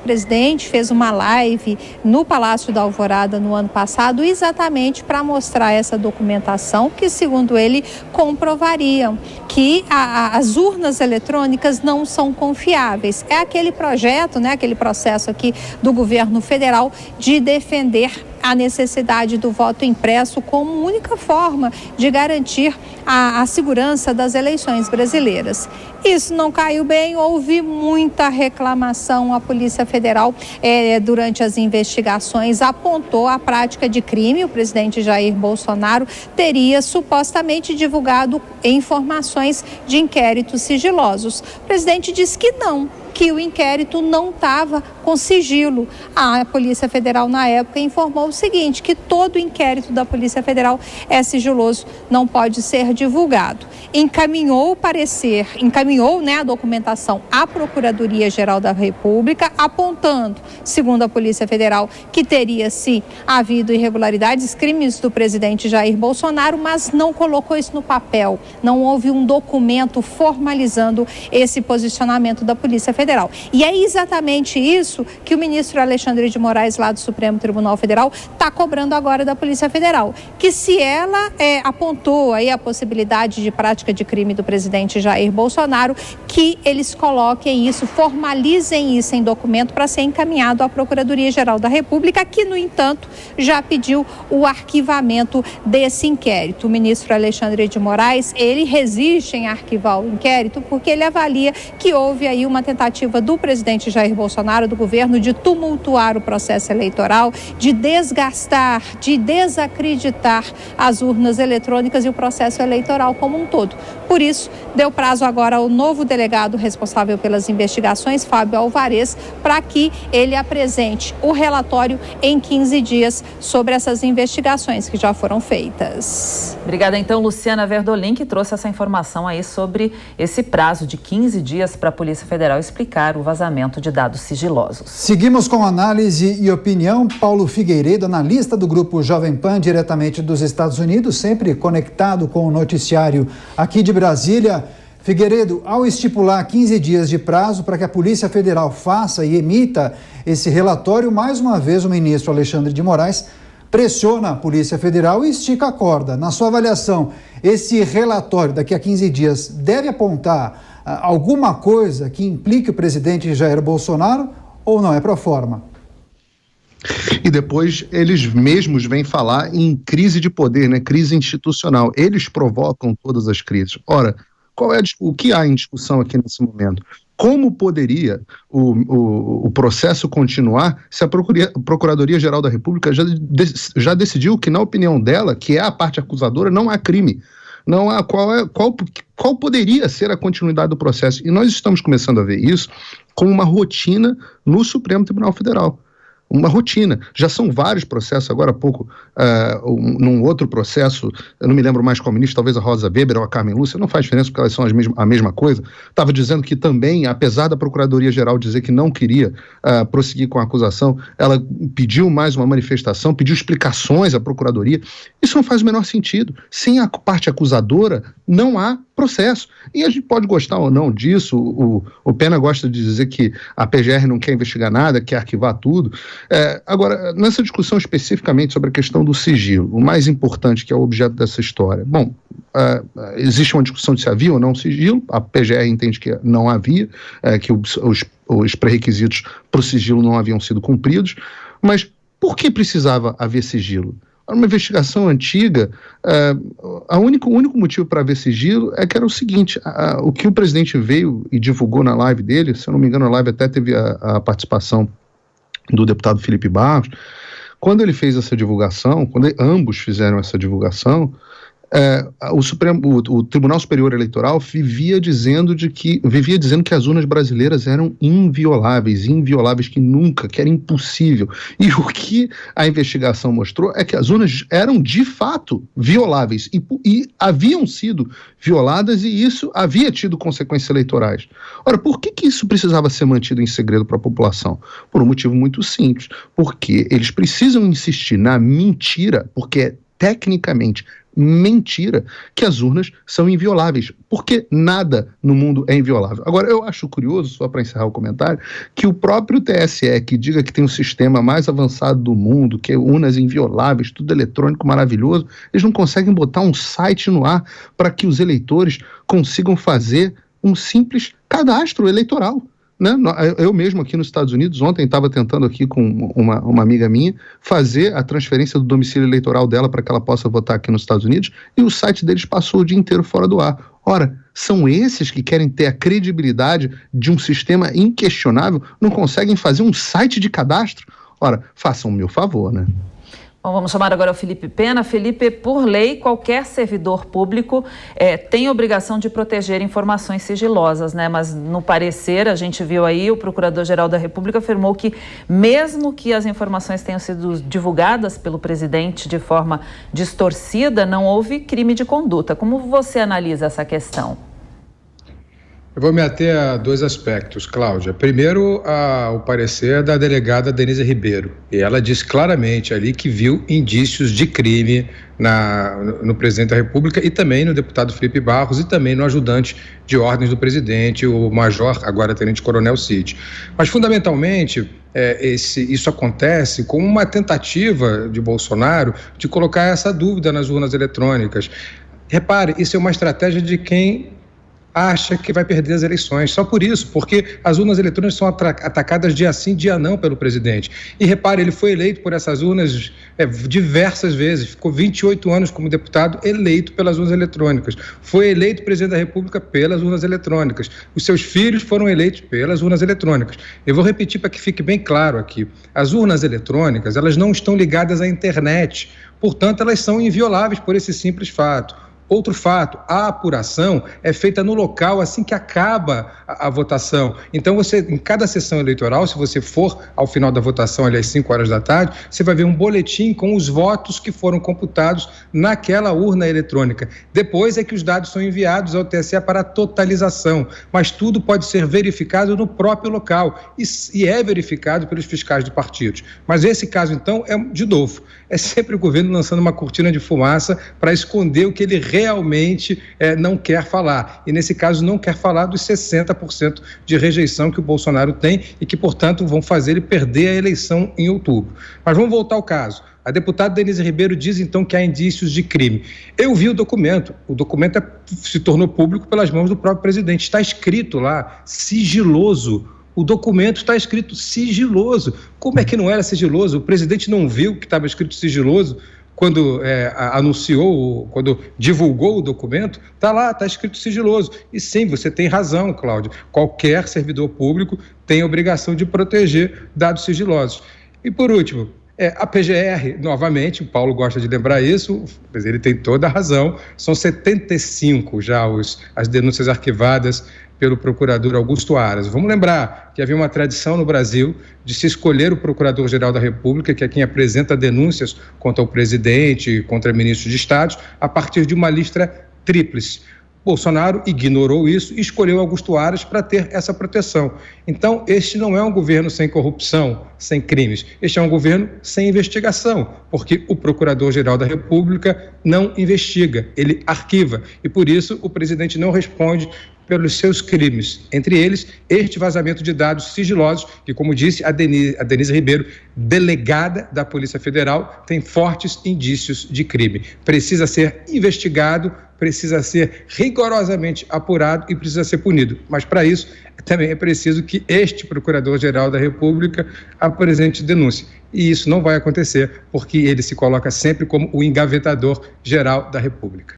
presidente fez uma live no Palácio da Alvorada no ano passado, exatamente para mostrar essa documentação que, segundo ele, comprovariam que as urnas eletrônicas não são confiáveis. É aquele projeto, aquele processo aqui do governo federal de defender a necessidade do voto impresso como única forma de garantir a segurança das eleições brasileiras. Isso não caiu bem, houve muita reclamação. A Polícia Federal, durante as investigações, apontou a prática de crime. O presidente Jair Bolsonaro teria supostamente divulgado informações de inquéritos sigilosos. O presidente disse que não, que o inquérito não estava com sigilo. A Polícia Federal, na época, informou o seguinte, que todo inquérito da Polícia Federal é sigiloso, não pode ser divulgado. Encaminhou a documentação à Procuradoria-Geral da República, apontando, segundo a Polícia Federal, que teria, sim, havido irregularidades, crimes do presidente Jair Bolsonaro, mas não colocou isso no papel. Não houve um documento formalizando esse posicionamento da Polícia Federal. E é exatamente isso que o ministro Alexandre de Moraes, lá do Supremo Tribunal Federal, está cobrando agora da Polícia Federal. Que se ela apontou aí a possibilidade de prática de crime do presidente Jair Bolsonaro, que eles coloquem isso, formalizem isso em documento para ser encaminhado à Procuradoria-Geral da República, que, no entanto, já pediu o arquivamento desse inquérito. O ministro Alexandre de Moraes, ele resiste em arquivar o inquérito porque ele avalia que houve aí uma tentativa do presidente Jair Bolsonaro, do governo, de tumultuar o processo eleitoral, de desgastar, de desacreditar as urnas eletrônicas e o processo eleitoral como um todo. Por isso, deu prazo agora ao novo delegado responsável pelas investigações, Fábio Alvarez, para que ele apresente o relatório em 15 dias sobre essas investigações que já foram feitas. Obrigada, então, Luciana Verdolim, que trouxe essa informação aí sobre esse prazo de 15 dias para a Polícia Federal explicar o vazamento de dados sigilosos. Seguimos com análise e opinião. Paulo Figueiredo, analista do Grupo Jovem Pan, diretamente dos Estados Unidos, sempre conectado com o noticiário aqui de Brasília. Figueiredo, ao estipular 15 dias de prazo para que a Polícia Federal faça e emita esse relatório, mais uma vez o ministro Alexandre de Moraes pressiona a Polícia Federal e estica a corda. Na sua avaliação, esse relatório daqui a 15 dias deve apontar alguma coisa que implique o presidente Jair Bolsonaro ou não é pro forma? E depois eles mesmos vêm falar em crise de poder, crise institucional. Eles provocam todas as crises. Ora, o que há em discussão aqui nesse momento? Como poderia o processo continuar se a Procuradoria-Geral da República já decidiu que, na opinião dela, que é a parte acusadora, não há crime? Não há qual poderia ser a continuidade do processo? E nós estamos começando a ver isso como uma rotina no Supremo Tribunal Federal. Uma rotina. Já são vários processos, agora há pouco, num outro processo, eu não me lembro mais qual ministro, talvez a Rosa Weber ou a Carmen Lúcia, não faz diferença porque elas são a mesma coisa, estava dizendo que também, apesar da Procuradoria-Geral dizer que não queria prosseguir com a acusação, ela pediu mais uma manifestação, pediu explicações à Procuradoria. Isso não faz o menor sentido. Sem a parte acusadora, não há processo. E a gente pode gostar ou não disso, o Pena gosta de dizer que a PGR não quer investigar nada, quer arquivar tudo. Agora, nessa discussão especificamente sobre a questão do sigilo, o mais importante, que é o objeto dessa história, existe uma discussão de se havia ou não sigilo, a PGR entende que não havia, que os pré-requisitos para o sigilo não haviam sido cumpridos, mas por que precisava haver sigilo? Uma investigação antiga, o único motivo para haver sigilo é que era o seguinte, o que o presidente veio e divulgou na live dele, se eu não me engano a live até teve a participação do deputado Felipe Barros, quando ele fez essa divulgação, quando ambos fizeram essa divulgação, o Tribunal Superior Eleitoral vivia dizendo que as urnas brasileiras eram invioláveis que nunca, que era impossível. E o que a investigação mostrou é que as urnas eram de fato violáveis e haviam sido violadas e isso havia tido consequências eleitorais. Ora, por que isso precisava ser mantido em segredo para a população? Por um motivo muito simples, porque eles precisam insistir na mentira, porque tecnicamente, mentira que as urnas são invioláveis, porque nada no mundo é inviolável. Agora, eu acho curioso, só para encerrar o comentário, que o próprio TSE, que diga que tem um sistema mais avançado do mundo, que é urnas invioláveis, tudo eletrônico maravilhoso, eles não conseguem botar um site no ar para que os eleitores consigam fazer um simples cadastro eleitoral. Né? Eu mesmo aqui nos Estados Unidos, ontem estava tentando aqui com uma amiga minha fazer a transferência do domicílio eleitoral dela para que ela possa votar aqui nos Estados Unidos, e o site deles passou o dia inteiro fora do ar. Ora, são esses que querem ter a credibilidade de um sistema inquestionável, não conseguem fazer um site de cadastro? Ora, façam o meu favor, né? Bom, vamos chamar agora o Felipe Pena. Felipe, por lei, qualquer servidor público tem obrigação de proteger informações sigilosas, né? Mas no parecer, a gente viu aí, o Procurador-Geral da República afirmou que mesmo que as informações tenham sido divulgadas pelo presidente de forma distorcida, não houve crime de conduta. Como você analisa essa questão? Eu vou me ater a dois aspectos, Cláudia. Primeiro, o parecer da delegada Denise Ribeiro. E ela diz claramente ali que viu indícios de crime no presidente da República e também no deputado Felipe Barros e também no ajudante de ordens do presidente, o major, agora tenente-coronel Cid. Mas, fundamentalmente, isso acontece como uma tentativa de Bolsonaro de colocar essa dúvida nas urnas eletrônicas. Repare, isso é uma estratégia de quem acha que vai perder as eleições, só por isso, porque as urnas eletrônicas são atacadas dia sim, dia não pelo presidente. E repare, ele foi eleito por essas urnas diversas vezes, ficou 28 anos como deputado eleito pelas urnas eletrônicas, foi eleito presidente da República pelas urnas eletrônicas, os seus filhos foram eleitos pelas urnas eletrônicas. Eu vou repetir para que fique bem claro aqui, as urnas eletrônicas, elas não estão ligadas à internet, portanto, elas são invioláveis por esse simples fato. Outro fato, a apuração é feita no local assim que acaba a votação. Então, em cada sessão eleitoral, se você for ao final da votação, ali às 5 horas da tarde, você vai ver um boletim com os votos que foram computados naquela urna eletrônica. Depois é que os dados são enviados ao TSE para a totalização, mas tudo pode ser verificado no próprio local e é verificado pelos fiscais de partidos. Mas esse caso, então, de novo, é sempre o governo lançando uma cortina de fumaça para esconder o que ele realmente não quer falar. E, nesse caso, não quer falar dos 60% de rejeição que o Bolsonaro tem e que, portanto, vão fazer ele perder a eleição em outubro. Mas vamos voltar ao caso. A deputada Denise Ribeiro diz, então, que há indícios de crime. Eu vi o documento se tornou público pelas mãos do próprio presidente. Está escrito lá, sigiloso. O documento está escrito sigiloso. Como é que não era sigiloso? O presidente não viu que estava escrito sigiloso quando quando divulgou o documento? Está lá, está escrito sigiloso. E sim, você tem razão, Cláudio. Qualquer servidor público tem a obrigação de proteger dados sigilosos. E, por último, a PGR, novamente, o Paulo gosta de lembrar isso, mas ele tem toda a razão, são 75 já as denúncias arquivadas pelo procurador Augusto Aras. Vamos lembrar que havia uma tradição no Brasil de se escolher o Procurador-Geral da República, que é quem apresenta denúncias contra o presidente, contra ministros de Estado, a partir de uma lista tríplice. Bolsonaro ignorou isso e escolheu Augusto Aras para ter essa proteção. Então, este não é um governo sem corrupção, sem crimes. Este é um governo sem investigação, porque o Procurador-Geral da República não investiga, ele arquiva. E, por isso, o presidente não responde pelos seus crimes, entre eles este vazamento de dados sigilosos, que, como disse a Denise Ribeiro, delegada da Polícia Federal, tem fortes indícios de crime. Precisa ser investigado, precisa ser rigorosamente apurado e precisa ser punido. Mas, para isso, também é preciso que este Procurador-Geral da República apresente denúncia. E isso não vai acontecer, porque ele se coloca sempre como o engavetador geral da República.